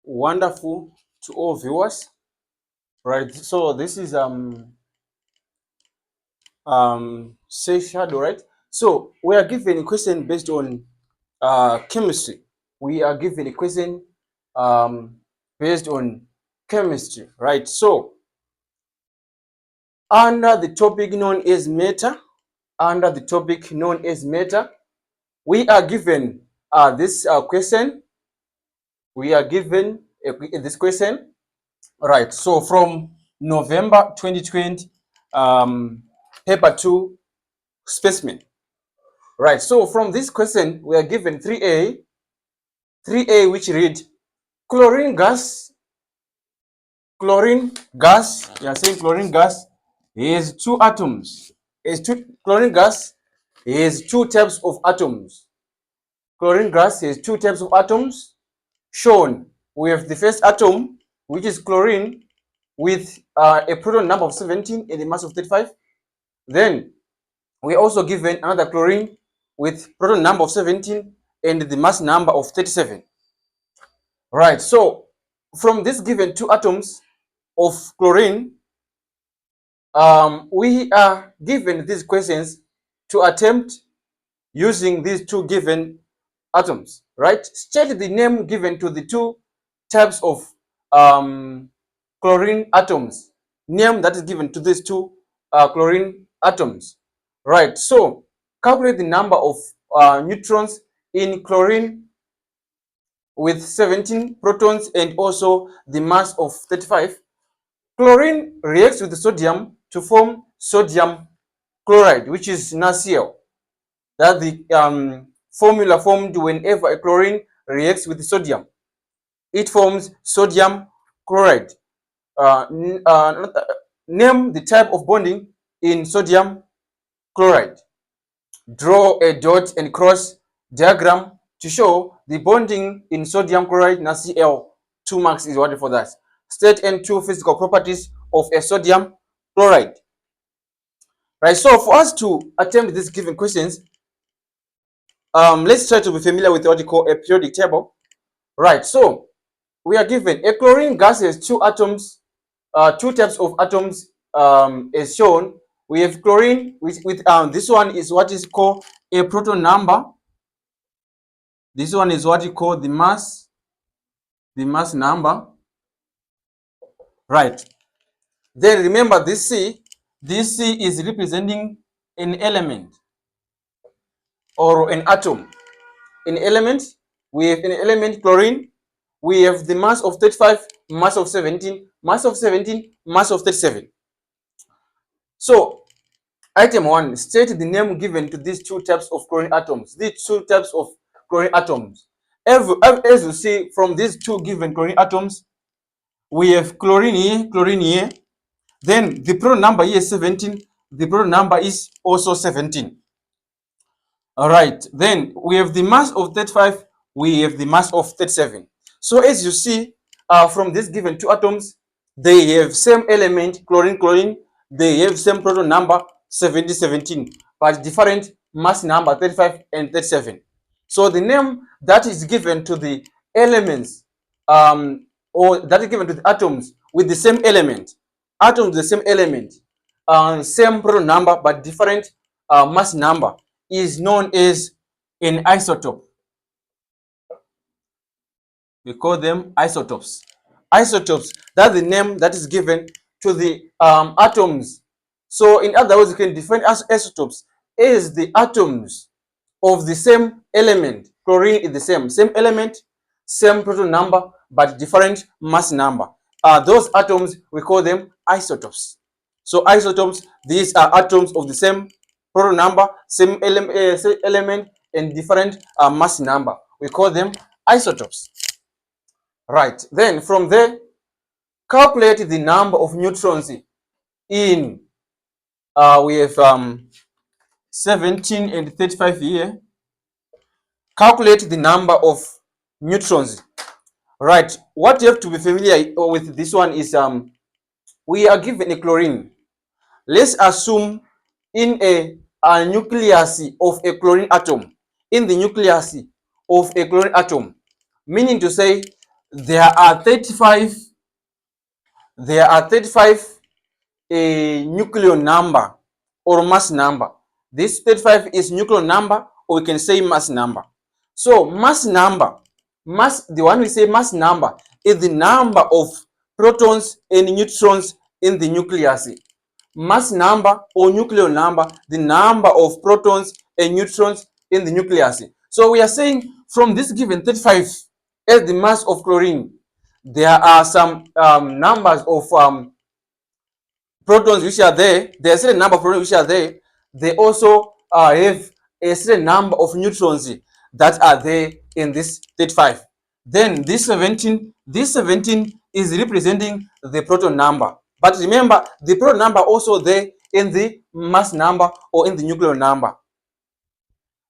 Wonderful to all viewers. Right. So this is say shadow, right? So we are given a question based on chemistry. We are given a question based on chemistry, right? So under the topic known as matter, we are given this question. We are given this question, right? So from November 2020, paper 2 specimen. Right. So from this question, we are given 3A, which read chlorine gas. Chlorine gas. You are saying chlorine gas is 2 atoms. Chlorine gas is 2 types of atoms. Chlorine gas has 2 types of atoms shown. We have the first atom, which is chlorine, with a proton number of 17 and a mass of 35. Then we are also given another chlorine with proton number of 17 and the mass number of 37. Right. So from this given 2 atoms of chlorine, we are given these questions to attempt using these 2 given atoms. Right. State the name given to the 2 types of chlorine atoms. Name that is given to these 2 chlorine atoms. Right. So calculate the number of neutrons in chlorine with 17 protons and also the mass of 35. Chlorine reacts with sodium to form sodium chloride, which is NaCl. That's the formula formed whenever a chlorine reacts with sodium. It forms sodium chloride. Name the type of bonding in sodium chloride. Draw a dot and cross diagram to show the bonding in sodium chloride NaCl. 2 marks is what for that. State and 2 physical properties of a sodium chloride. Right, so for us to attempt these given questions, let's try to be familiar with what we call a periodic table. Right, so we are given a chlorine gas has 2 atoms, 2 types of atoms as shown. We have chlorine with this one is what is called a proton number. This one is what you call the mass number. Right. Then remember this C is representing an element or an atom. An element, we have an element chlorine, we have the mass of 35, mass of 17, mass of 17, mass of 37. So item 1, state the name given to these 2 types of chlorine atoms. These 2 types of chlorine atoms. As you see from these 2 given chlorine atoms, we have chlorine here. Then the proton number here is 17. The proton number is also 17. All right. Then we have the mass of 35. We have the mass of 37. So as you see, from this given 2 atoms, they have same element, chlorine. They have same proton number, 17, but different mass number, 35 and 37. So the name that is given to the elements, or that is given to the atoms with the same element, same proton number but different mass number, is known as an isotope. We call them isotopes. Isotopes, that's the name that is given to the atoms. So in other words, you can define as isotopes as the atoms of the same element. Chlorine is the same element, same proton number, but different mass number. Those atoms, we call them isotopes. So isotopes, these are atoms of the same proton number, same element, and different mass number. We call them isotopes. Right. Then from there, calculate the number of neutrons in, we have 17 and 35 here. Calculate the number of neutrons. Right. What you have to be familiar with this one is we are given a chlorine. Let's assume in a nucleus of a chlorine atom, meaning to say there are 35 a nucleon number or mass number. This 35 is nucleon number, or we can say mass number. So mass number, the one we say mass number is the number of protons and neutrons in the nucleus. Mass number or nucleon number, the number of protons and neutrons in the nucleus. So we are saying from this given 35 as the mass of chlorine, there are some numbers of protons which are there. There are a certain number of protons which are there. They also have a certain number of neutrons that are there in this 35. Then this 17 is representing the proton number. But remember, the proton number also there in the mass number or in the nucleon number.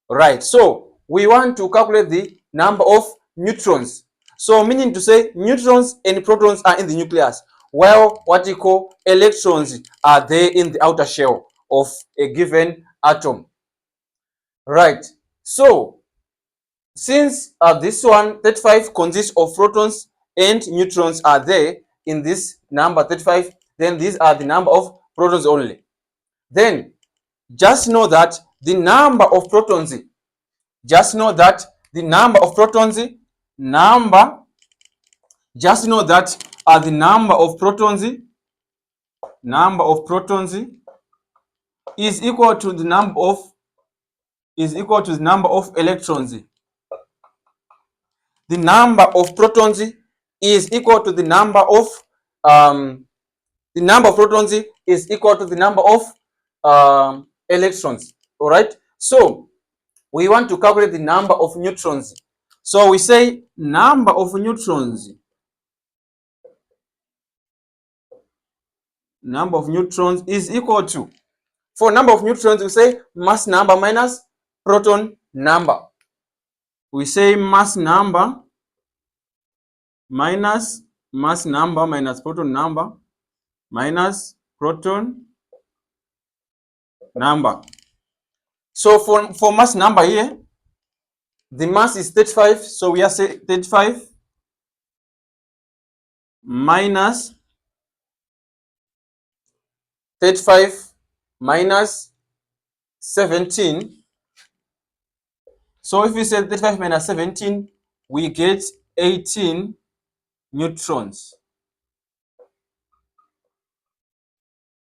Right. So we want to calculate the number of neutrons. So meaning to say neutrons and protons are in the nucleus, while what you call electrons are there in the outer shell of a given atom. Right. So since this one 35 consists of protons and neutrons are there in this number 35, then these are the number of protons only. Then just know that the number of protons, just know that the number of protons, the number of protons is equal to the number of electrons. The number of protons is equal to the number of electrons. All right. So we want to calculate the number of neutrons. So we say number of neutrons. Number of neutrons is equal to, for number of neutrons, we say mass number minus proton number. We say mass number minus proton number minus proton number. So for mass number here, the mass is 35. So we are say 35 minus 17. So if we say 35 minus 17, we get 18 neutrons.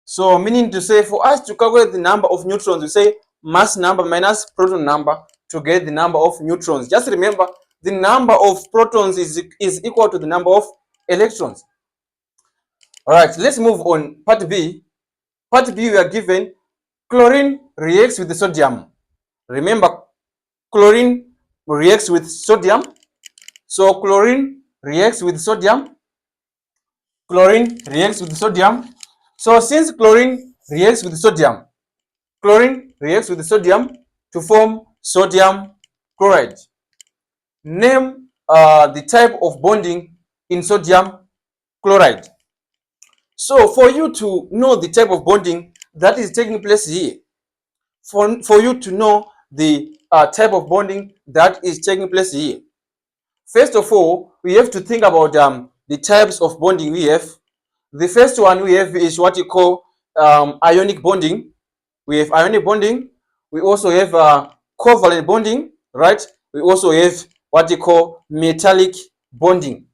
So meaning to say, for us to calculate the number of neutrons, we say mass number minus proton number to get the number of neutrons. Just remember, the number of protons is equal to the number of electrons. All right, let's move on. Part B. Part B, we are given chlorine reacts with the sodium. Remember, chlorine reacts with sodium. So chlorine reacts with sodium. So since chlorine reacts with sodium to form sodium chloride. Name the type of bonding in sodium chloride. So for you to know the type of bonding that is taking place here, for you to know the type of bonding that is taking place here, first of all, we have to think about the types of bonding we have. The first one we have is what you call ionic bonding. We have ionic bonding. We also have covalent bonding, right? We also have what you call metallic bonding.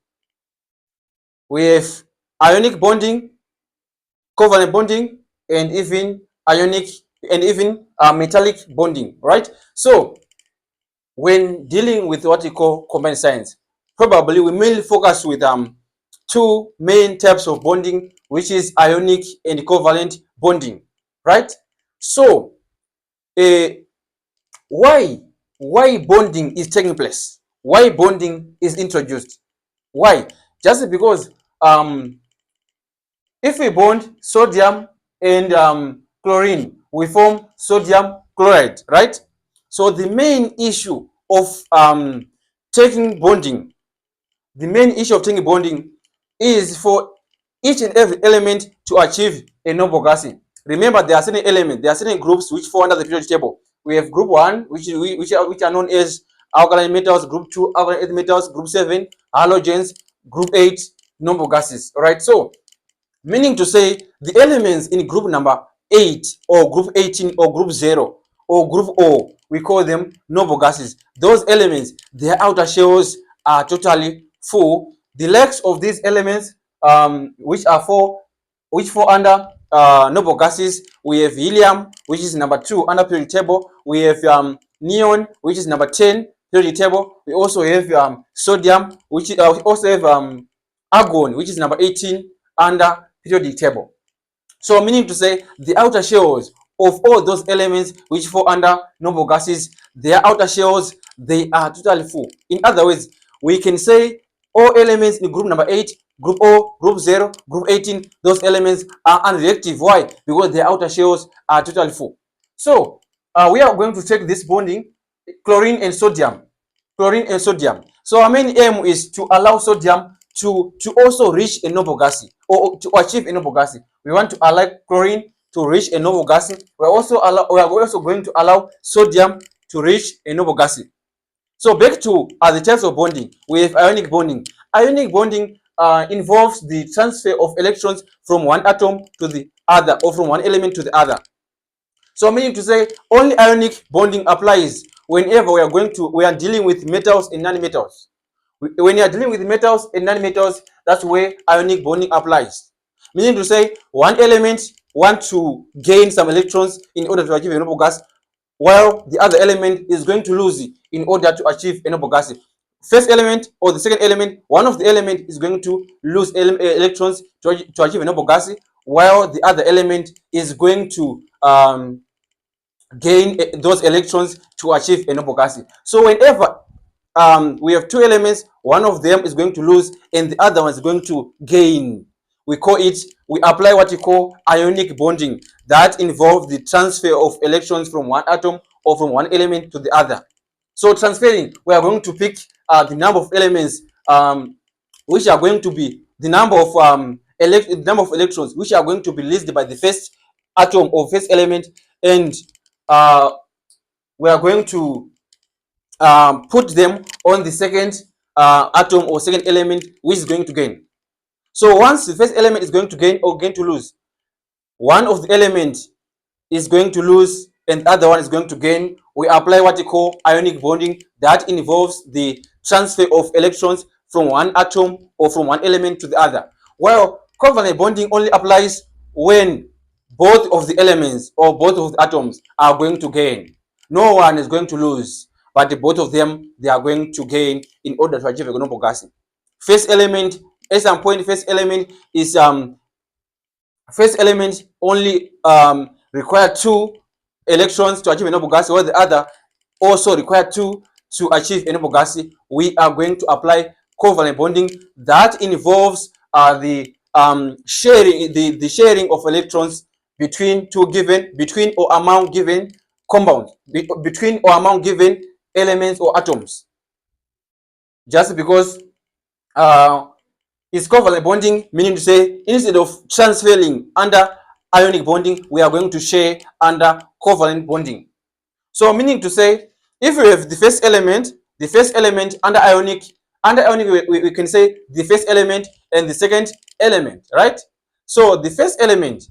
We have ionic bonding, covalent bonding, and even metallic bonding, right? So when dealing with what you call combined science, probably we mainly focus with two main types of bonding, which is ionic and covalent bonding, right? So why bonding is taking place? Why bonding is introduced? Why? Just because if we bond sodium and chlorine, we form sodium chloride, right? So the main issue of taking bonding is for each and every element to achieve a noble gassing. Remember, there are certain elements, there are certain groups which fall under the periodic table. We have group 1, which are known as alkaline metals, group 2, alkaline earth metals, group 7, halogens, group 8 noble gases. All right, so meaning to say the elements in group number 8 or group 18 or group 0 or group O, we call them noble gases. Those elements, their outer shells are totally full. The legs of these elements, which fall under noble gases, we have helium, which is number 2 under periodic table. We have neon, which is number 10 periodic table. We also have sodium, which we also have argon, which is number 18 under periodic table. So meaning to say the outer shells of all those elements which fall under noble gases, their outer shells, they are totally full. In other words, we can say all elements in group number 8, group O, group 0, group 18, those elements are unreactive. Why? Because their outer shells are totally full. So we are going to check this bonding, chlorine and sodium. Chlorine and sodium. So our main aim is to allow sodium to also reach a noble gas or to achieve a noble gas. We want to allow chlorine to reach a noble gas. We are also going to allow sodium to reach a noble gas. So back to the types of bonding, we have ionic bonding. Ionic bonding involves the transfer of electrons from one atom to the other or from one element to the other. So meaning to say only ionic bonding applies whenever we are dealing with metals and non-metals. When you are dealing with metals and non-metals, that's where ionic bonding applies. Meaning to say one element wants to gain some electrons in order to achieve a noble gas, while the other element is going to lose in order to achieve a noble gas. First element or the second element, one of the element is going to lose electrons to achieve a noble gas, while the other element is going to gain those electrons to achieve a noble gas. So whenever we have two elements, one of them is going to lose and the other one is going to gain, we apply what we call ionic bonding. That involves the transfer of electrons from one atom or from one element to the other. So transferring, we are going to pick the number of elements which are going to be the number of electrons which are going to be released by the first atom or first element, and we are going to put them on the second atom or second element which is going to gain. So once the first element is going to gain or going to lose, one of the elements is going to lose and the other one is going to gain, we apply what we call ionic bonding. That involves the transfer of electrons from one atom or from one element to the other. While covalent bonding only applies when both of the elements or both of the atoms are going to gain. No one is going to lose, but both of them, they are going to gain in order to achieve a noble gas. First element, at some point, first element only require 2 electrons to achieve a noble gas, while the other also require 2 to achieve a noble gas. We are going to apply covalent bonding. That involves the sharing of electrons between or among given compounds, between or among given elements or atoms. Just because it's covalent bonding, meaning to say instead of transferring under ionic bonding, we are going to share under covalent bonding. So meaning to say, if we have the first element under ionic, we can say the first element and the second element, right? So the first element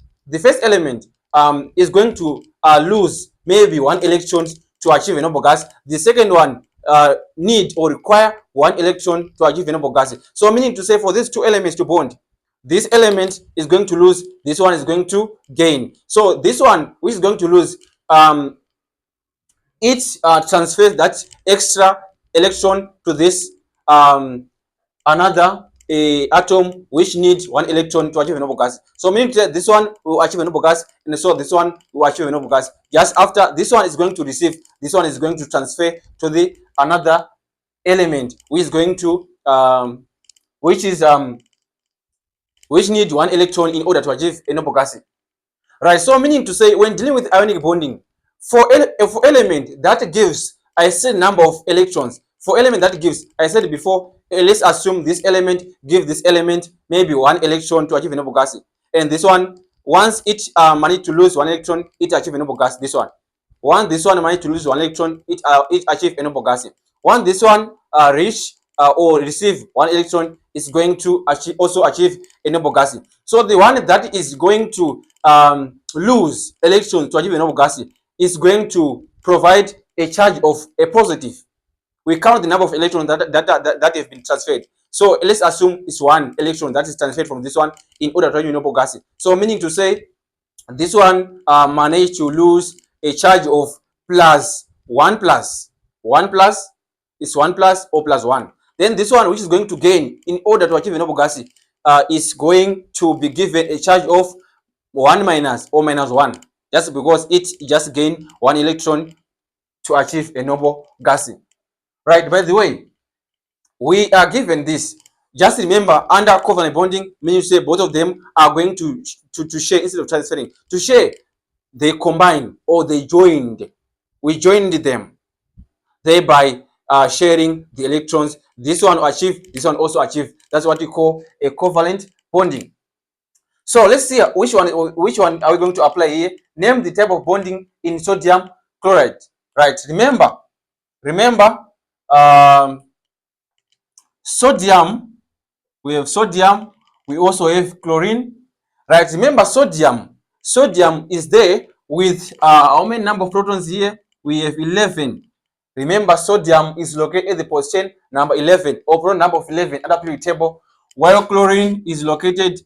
is going to lose maybe 1 electron to achieve a noble gas. The second one need or require 1 electron to achieve a noble gas. So meaning to say, for these 2 elements to bond, this element is going to lose, this one is going to gain. So this one which is going to lose, it transfers that extra electron to this another atom which needs 1 electron to achieve a noble gas. So meaning that this one will achieve a noble gas, and so this one will achieve a noble gas. Just after this one is going to receive, this one is going to transfer to the another element which is going to which needs 1 electron in order to achieve a noble gas. Right. So meaning to say, when dealing with ionic bonding, for element that gives a certain number of electrons, for element that gives, I said before, let's assume this element gives this element maybe 1 electron to achieve a noble gas, and this one, once it managed to lose 1 electron, it achieve a noble gas. This one managed to lose 1 electron, it achieve a noble gas. Once this one reach or receive one electron is going to also achieve a noble gas. So the one that is going to lose electrons to achieve a noble gas is going to provide a charge of a positive. We count the number of electrons that have been transferred. So let's assume it's one electron that is transferred from this one in order to achieve a noble gas. So meaning to say this one managed to lose a charge of plus 1 plus 1 plus is 1 plus or plus 1. Then this one, which is going to gain in order to achieve a noble gas, is going to be given a charge of 1 minus or minus 1, just because it just gained 1 electron to achieve a noble gas. Right, by the way, we are given this. Just remember, under covalent bonding, meaning to say both of them are going to share instead of transferring. To share, they combine or they joined. We joined them, thereby sharing the electrons. This one achieve, this one also achieve. That's what we call a covalent bonding. So let's see which one are we going to apply here. Name the type of bonding in sodium chloride. Right. Remember, sodium. We have sodium. We also have chlorine. Right. Remember, sodium is there with how many number of protons here? We have 11. Remember, sodium is located at the position number 11, or proton number of 11 under periodic table, while chlorine is located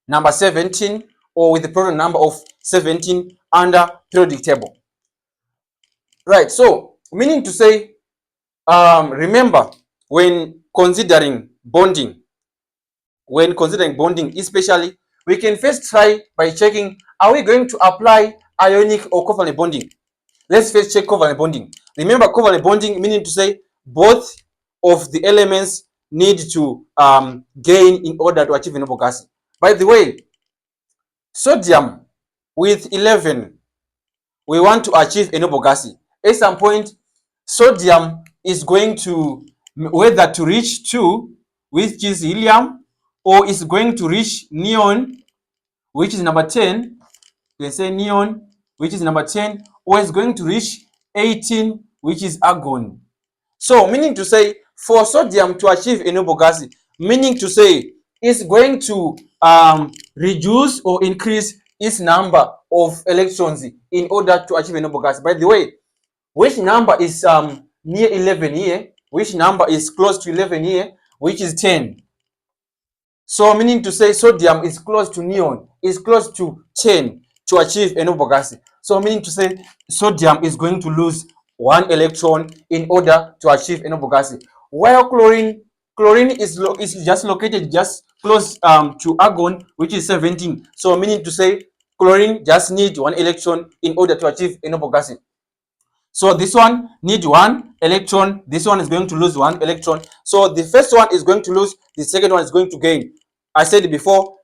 number 17, or with the proton number of 17 under periodic table. Right. So meaning to say, remember, when considering bonding, especially, we can first try by checking, are we going to apply ionic or covalent bonding? Let's first check covalent bonding. Remember, covalent bonding meaning to say both of the elements need to gain in order to achieve a noble gas. By the way, sodium with 11, we want to achieve a noble gas. At some point, sodium is going to whether to reach 2, which is helium, or is going to reach neon, which is number 10. You can say neon, which is number 10, or is going to reach 18, which is argon. So meaning to say, for sodium to achieve a noble gas, meaning to say it's going to reduce or increase its number of electrons in order to achieve a noble gas. By the way, which number is near 11 here? Which number is close to 11 here? Which is 10. So meaning to say sodium is close to neon, is close to 10 to achieve a noble gas. So meaning to say sodium is going to lose 1 electron in order to achieve a noble gas. While chlorine is just located just close to argon, which is 17. So meaning to say chlorine just needs 1 electron in order to achieve a noble gas. So this one needs 1 electron. This one is going to lose 1 electron. So the first one is going to lose. The second one is going to gain. I said before,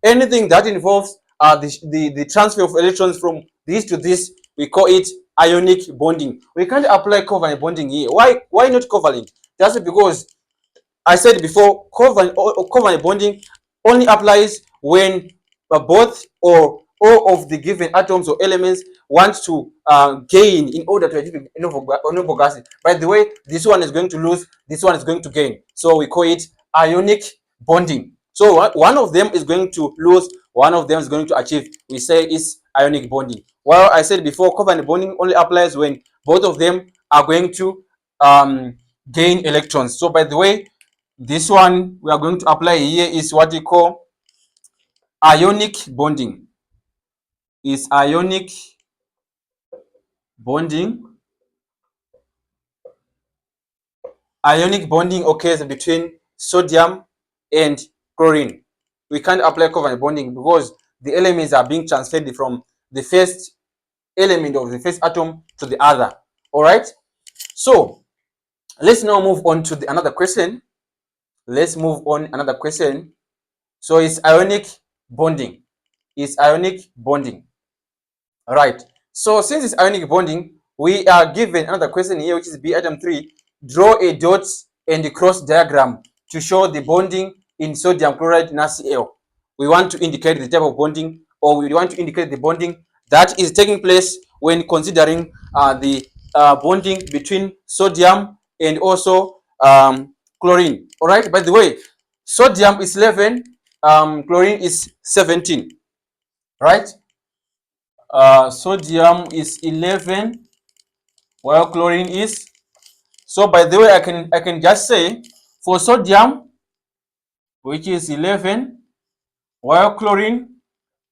anything that involves the transfer of electrons from this to this, we call it ionic bonding. We can't apply covalent bonding here. Why not covalent? Just because I said before, covalent bonding only applies when both or all of the given atoms or elements want to gain in order to achieve a noble gas. By the way, this one is going to lose, this one is going to gain. So we call it ionic bonding. So one of them is going to lose, one of them is going to achieve. We say it's ionic bonding. Well, I said before, covalent bonding only applies when both of them are going to gain electrons. So by the way, this one we are going to apply here is what we call ionic bonding. Is ionic bonding. Ionic bonding occurs between sodium and chlorine. We can't apply covalent bonding because the elements are being transferred from the first element of the first atom to the other. All right. So let's now move on to another question. Let's move on another question. So it's ionic bonding. It's ionic bonding. All right. So since it's ionic bonding, we are given another question here, which is B item 3. Draw a dot and a cross diagram to show the bonding in sodium chloride NaCl. We want to indicate the type of bonding, or we want to indicate the bonding that is taking place when considering the bonding between sodium and also chlorine. All right. By the way, sodium is 11, chlorine is 17. Right. Sodium is 11, while chlorine is. So by the way, I can just say for sodium, which is 11, while chlorine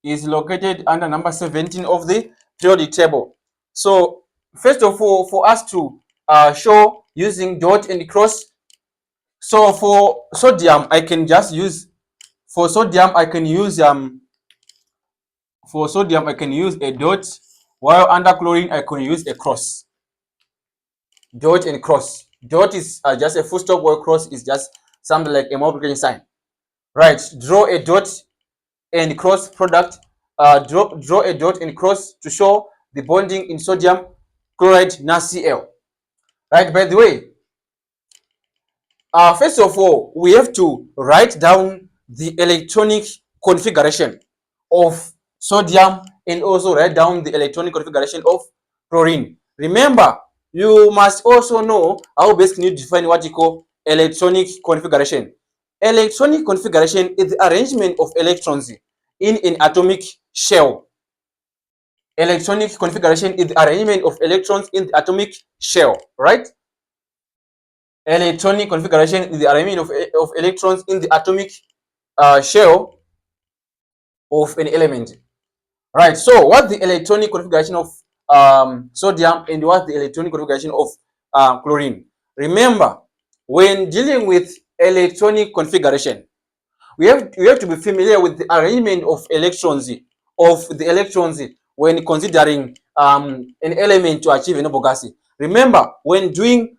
is located under number 17 of the periodic table. So first of all, for us to show using dot and cross, so for sodium I can just use, for sodium I can use a dot, while under chlorine I can use a cross. Dot and cross. Dot is just a full stop, while cross is just something like a multiplication sign. Right. Draw a dot and cross product. Draw a dot and cross to show the bonding in sodium chloride NaCl. Right. By the way, first of all, we have to write down the electronic configuration of sodium and also write down the electronic configuration of chlorine. Remember, you must also know how best can you define what you call electronic configuration. Electronic configuration is the arrangement of electrons in an atomic shell. Electronic configuration is the arrangement of electrons in the atomic shell, right? Electronic configuration is the arrangement of electrons in the atomic shell of an element. Right. So what's the electronic configuration of sodium and what's the electronic configuration of chlorine? Remember, when dealing with electronic configuration, we have to be familiar with the arrangement of electrons when considering an element to achieve a noble gas. Remember, when doing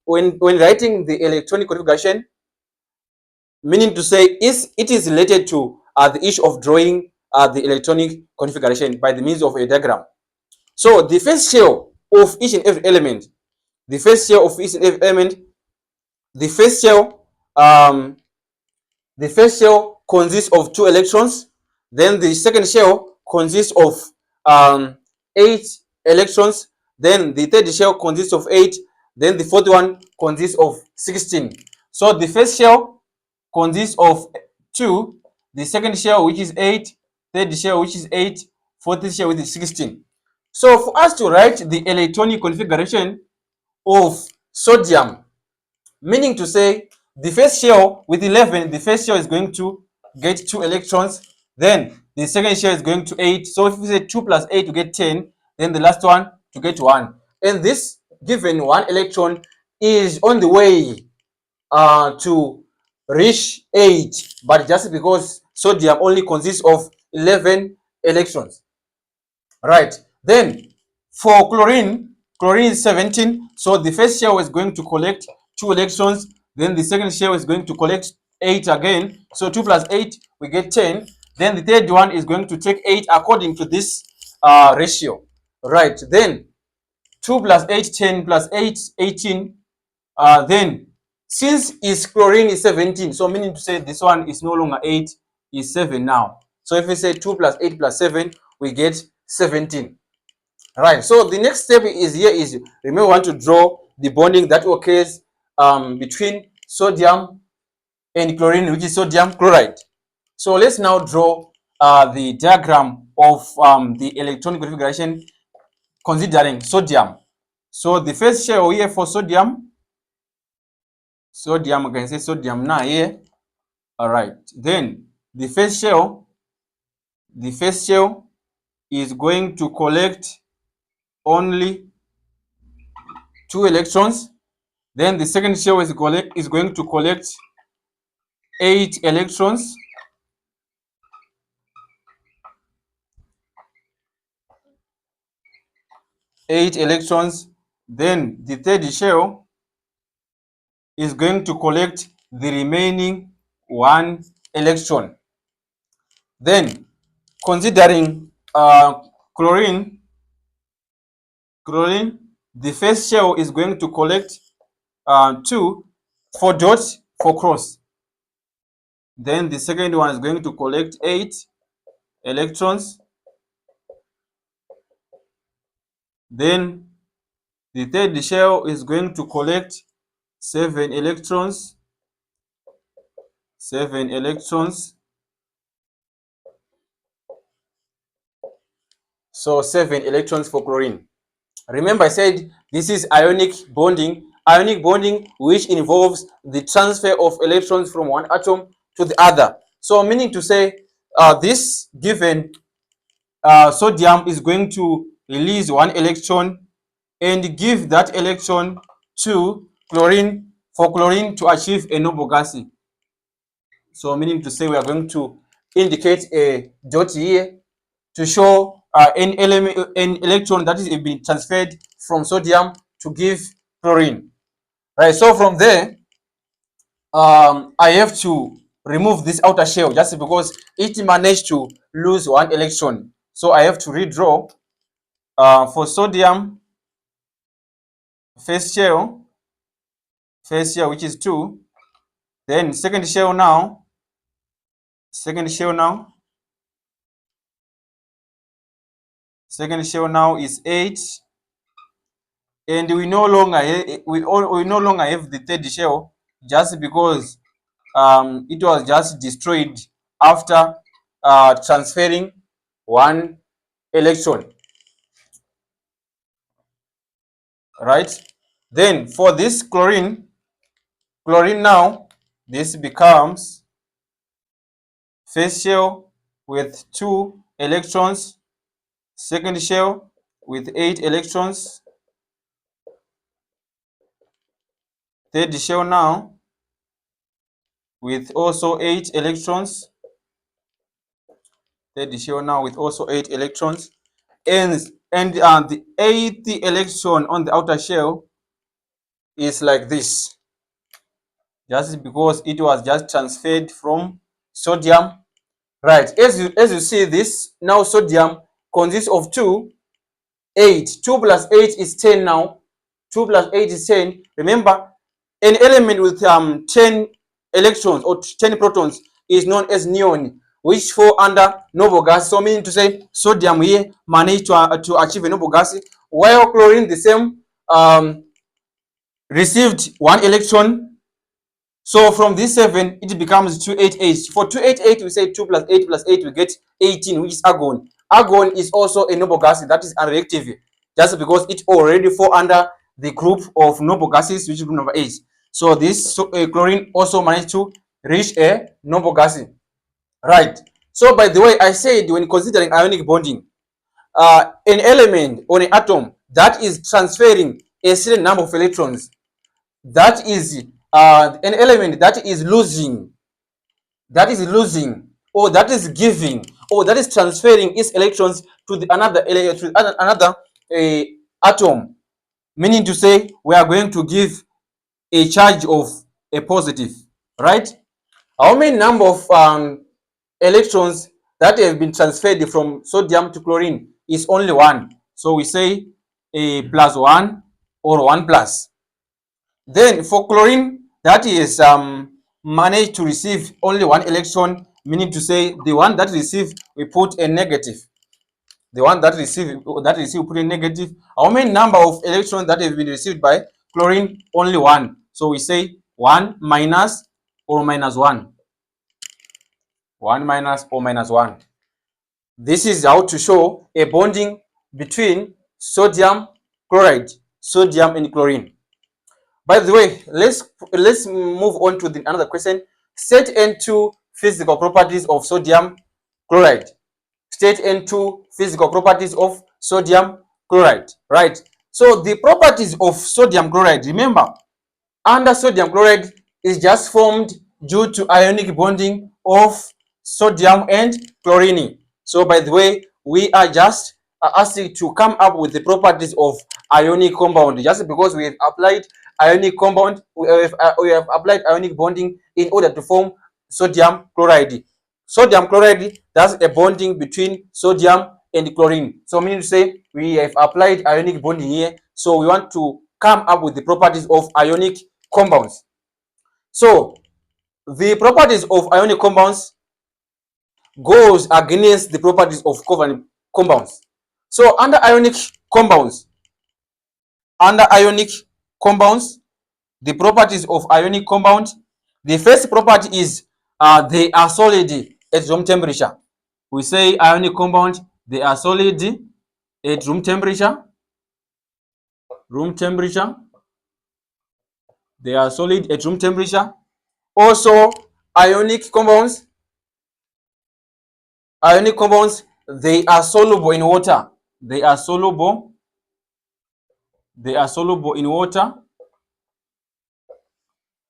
when writing the electronic configuration, meaning to say it is related to the issue of drawing the electronic configuration by the means of a diagram. So the first shell of each and every element, the first shell of each and every element, the first shell consists of 2 electrons. Then the second shell consists of 8 electrons. Then the third shell consists of 8. Then the fourth one consists of 16. So the first shell consists of 2. The second shell, which is 8. Third shell, which is 8. Fourth shell, which is 16. So for us to write the electronic configuration of sodium, meaning to say the first shell with 11, the first shell is going to get 2 electrons. Then the second shell is going to 8. So if we say 2 plus 8 to get 10, then the last one to get 1. And this given 1 electron is on the way to reach 8, but just because sodium only consists of 11 electrons. Right. Then for chlorine is 17. So the first shell is going to collect 2 electrons. Then the second shell is going to collect 8 again. So 2 plus 8, we get 10. Then the third one is going to take 8 according to this ratio. Right. Then 2 plus 8, 10 plus 8, 18. Then since its chlorine is 17, so meaning to say this one is no longer 8, is 7 now. So if we say 2 plus 8 plus 7, we get 17. Right. So the next step is here is, remember, we want to draw the bonding that occurs between sodium and chlorine, which is sodium chloride. So let's now draw the diagram of the electronic configuration considering sodium. So the first shell here for sodium, I can say sodium now here. All right. Then the first shell is going to collect only 2 electrons. Then the second shell is going to collect 8 electrons. Then the third shell is going to collect the remaining 1 electron. Then considering chlorine, the first shell is going to collect 2 for dot for cross. Then the second one is going to collect 8 electrons. Then The third shell is going to collect 7 electrons. 7 electrons. So 7 electrons for chlorine. Remember I said this is ionic bonding. Ionic bonding which involves the transfer of electrons from one atom to the other. So meaning to say this given sodium is going to release 1 electron and give that electron to chlorine for chlorine to achieve a noble gas. So meaning to say we are going to indicate a dot here to show an element, an electron that is being transferred from sodium to give chlorine. Right. So from there, I have to remove this outer shell just because it managed to lose 1 electron. So I have to redraw for sodium first shell which is 2, then second shell now, second shell now is 8, and we no longer have the third shell just because it was just destroyed after transferring 1 electron, right? Then for this chlorine now, this becomes first shell with 2 electrons, second shell with 8 electrons, third shell now with also 8 electrons, third shell now with also 8 electrons, and the 8th electron on the outer shell is like this, just because it was just transferred from sodium. Right, as you see, this now sodium consists of 2, 8. 2 plus 8 is 10 now. 2 plus 8 is 10. Remember, an element with 10 electrons or 10 protons is known as neon, which fall under noble gas. So meaning to say sodium here managed to achieve a noble gas, while chlorine the same received 1 electron. So from this 7, it becomes 288. For 288, we say 2 plus 8 plus 8, we get 18, which is argon. Argon is also a noble gas that is unreactive, just because it already fall under the group of noble gases, which is group number 8. So this chlorine also managed to reach a noble gas. Right. So by the way, I said when considering ionic bonding, an element or an atom that is transferring a certain number of electrons, that is an element that is losing, or that is giving, or that is transferring its electrons to the another atom, meaning to say we are going to give a charge of a positive, right? How many number of electrons that have been transferred from sodium to chlorine is only 1, so we say a plus 1 or 1 plus. Then for chlorine, that is managed to receive only 1 electron, meaning to say the one that receive we put a negative. The one that receive we put a negative. How many number of electrons that have been received by chlorine? Only 1. So we say 1 minus or minus 1. 1 minus or minus 1. This is how to show a bonding between sodium chloride, sodium and chlorine. By the way, let's move on to another question. State N2 physical properties of sodium chloride. State N2 physical properties of sodium chloride. Right. So the properties of sodium chloride, remember, under sodium chloride is just formed due to ionic bonding of sodium and chlorine. So by the way, we are just asked to come up with the properties of ionic compound, just because we have applied ionic compound, we have applied ionic bonding in order to form sodium chloride. Sodium chloride, that's a bonding between sodium and chlorine. So meaning to say we have applied ionic bonding here, so we want to come up with the properties of ionic compounds. So the properties of ionic compounds goes against the properties of covalent compounds. So under ionic compounds, under ionic compounds, the properties of ionic compound. The first property is they are solid at room temperature. We say ionic compound, they are solid at room temperature. Room temperature. They are solid at room temperature. Also, ionic compounds, they are soluble in water. They are soluble in water.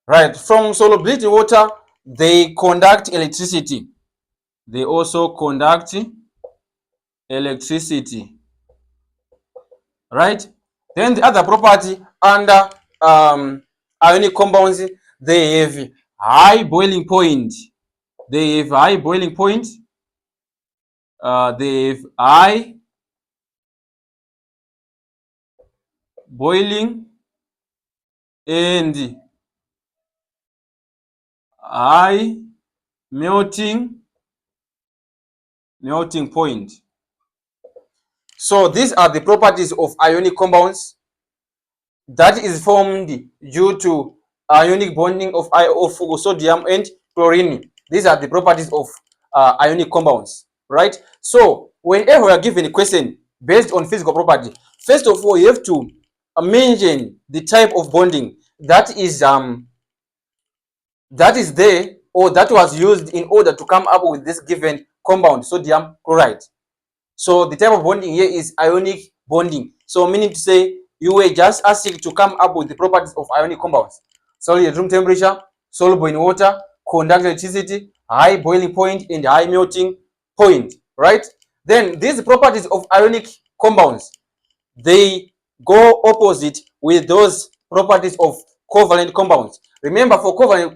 Right, from solubility in water, they conduct electricity. They also conduct electricity. Right? Then the other property under ionic compounds, they have high boiling point. They have high boiling point. They have high boiling and high melting point. So these are the properties of ionic compounds that is formed due to ionic bonding of sodium and chlorine. These are the properties of ionic compounds, right? So whenever we are given a question based on physical property, first of all, you have to mention the type of bonding that is there or that was used in order to come up with this given compound, sodium chloride. So the type of bonding here is ionic bonding. So meaning to say you were just asked to come up with the properties of ionic compounds. Solid at room temperature, soluble in water, conduct electricity, high boiling point, and high melting point, right? Then these properties of ionic compounds, they go opposite with those properties of covalent compounds. Remember, for covalent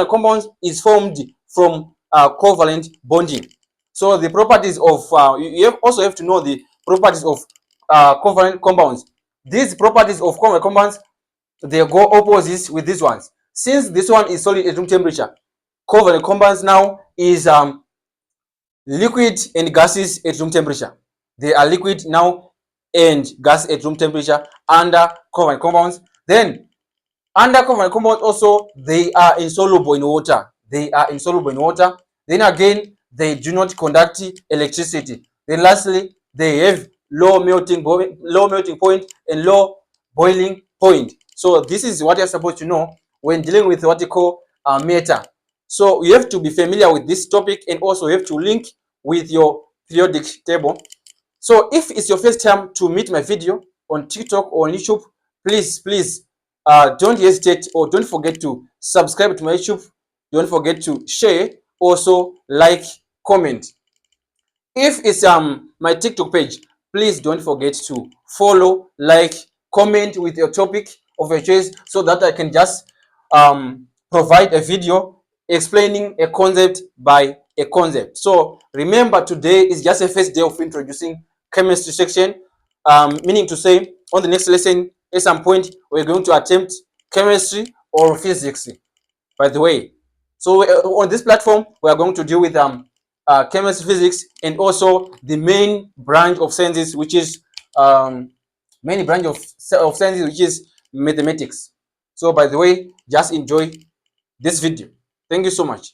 compounds is formed from covalent bonding. So the properties of you also have to know the properties of covalent compounds. These properties of covalent compounds, they go opposites with these ones. Since this one is solid at room temperature, covalent compounds now is liquid and gases at room temperature. They are liquid now and gas at room temperature under covalent compounds. Then under covalent compounds also, they are insoluble in water. They are insoluble in water. Then again, they do not conduct electricity. Then lastly, they have low melting point and low boiling point. So this is what you're supposed to know when dealing with what you call matter. So you have to be familiar with this topic, and also you have to link with your periodic table. So if it's your first time to meet my video on TikTok or on YouTube, please don't hesitate or don't forget to subscribe to my YouTube. Don't forget to share, also like, comment. If it's my TikTok page, please don't forget to follow, like, comment with your topic of your choice, so that I can just provide a video explaining a concept by a concept. So remember, today is just a first day of introducing chemistry section, meaning to say on the next lesson at some point we're going to attempt chemistry or physics, by the way. So on this platform we are going to deal with chemistry, physics, and also the main branch of sciences, which is which is mathematics. So by the way, just enjoy this video. Thank you so much.